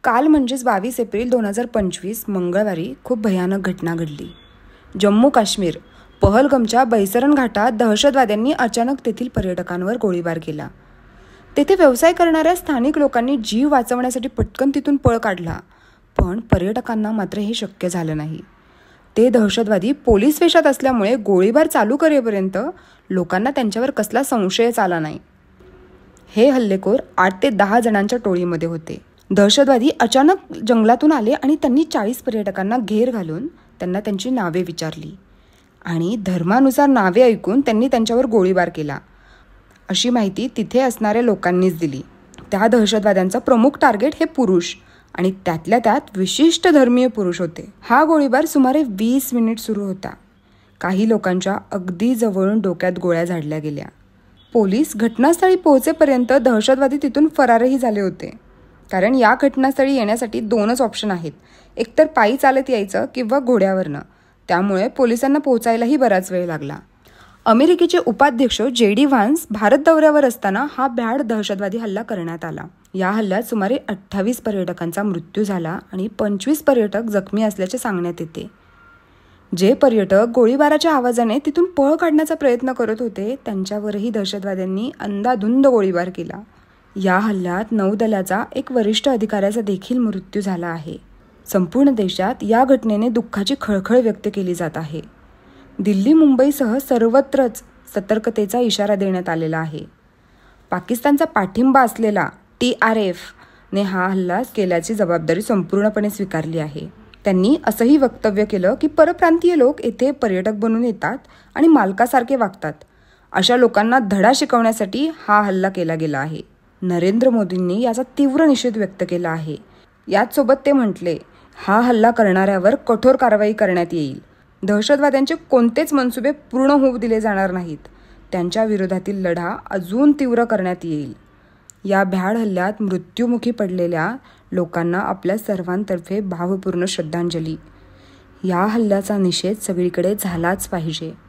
काल म्हणजेच 22 एप्रिल 2025 मंगळवारी खूप भयानक घटना घडली. जम्मू काश्मीर पहलगामच्या बैसरन घाटात दहशतवाद्यांनी अचानक तेथील पर्यटकांवर गोळीबार केला. तेथे व्यवसाय करणाऱ्या स्थानिक लोकांनी जीव वाचवण्यासाठी पटकन तिथून पळ काढला, पण पर्यटकांना मात्र हे शक्य झालं नाही. ते दहशतवादी पोलीस वेशात असल्यामुळे गोळीबार चालू करेपर्यंत लोकांना त्यांच्यावर कसला संशयच आला नाही. हे हल्लेखोर 8 ते 10 जणांच्या टोळीमध्ये होते. दहशतवादी अचानक जंगलातून आले आणि त्यांनी 40 पर्यटकांना घेर घालून त्यांना त्यांची नावे विचारली आणि धर्मानुसार नावे ऐकून त्यांनी त्यांच्यावर गोळीबार केला, अशी माहिती तिथे असणाऱ्या लोकांनीच दिली. त्या दहशतवाद्यांचा प्रमुख टार्गेट हे पुरुष आणि त्यातल्या त्यात विशिष्ट धर्मीय पुरुष होते. हा गोळीबार सुमारे 20 मिनिट सुरू होता. काही लोकांच्या अगदी जवळून डोक्यात गोळ्या झाडल्या गेल्या. पोलीस घटनास्थळी पोहोचेपर्यंत दहशतवादी तिथून फरारही झाले होते. कारण या घटनास्थळी येण्यासाठी 2च ऑप्शन आहेत, एकतर पायी चालत यायचं किंवा घोड्यावरनं. त्यामुळे पोलिसांना पोहोचायलाही बराच वेळ लागला. अमेरिकेचे उपाध्यक्ष JD व्हान्स भारत दौऱ्यावर असताना हा भ्याड दहशतवादी हल्ला करण्यात आला. या हल्ल्यात सुमारे 28 पर्यटकांचा मृत्यू झाला आणि 25 पर्यटक जखमी असल्याचे सांगण्यात येते. जे पर्यटक गोळीबाराच्या आवाजाने तिथून पळ काढण्याचा प्रयत्न करत होते त्यांच्यावरही दहशतवाद्यांनी अंधाधुंद गोळीबार केला. या हल्ल्यात नौदलाचा एक वरिष्ठ अधिकाऱ्याचा देखील मृत्यू झाला आहे. संपूर्ण देशात या घटनेने दुःखाची खळखळ व्यक्त केली जात आहे. दिल्ली मुंबईसह सर्वत्रच सतर्कतेचा इशारा देण्यात आलेला आहे. पाकिस्तानचा पाठिंबा असलेला TRF ने हा हल्ला केल्याची जबाबदारी संपूर्णपणे स्वीकारली आहे. त्यांनी असंही वक्तव्य केलं की परप्रांतीय लोक येथे पर्यटक बनून येतात आणि मालकासारखे वागतात. अशा लोकांना धडा शिकवण्यासाठी हा हल्ला केला गेला आहे. नरेंद्र मोदींनी याचा तीव्र निषेध व्यक्त केला आहे. याचसोबत ते म्हटले, हा हल्ला करणाऱ्यावर कठोर कारवाई करण्यात येईल. दहशतवाद्यांचे कोणतेच मनसुबे पूर्ण होऊ दिले जाणार नाहीत. त्यांच्या विरोधातील लढा अजून तीव्र करण्यात येईल. या भ्याड हल्ल्यात मृत्युमुखी पडलेल्या लोकांना आपल्या सर्वांतर्फे भावपूर्ण श्रद्धांजली. या हल्ल्याचा निषेध सगळीकडे झालाच पाहिजे.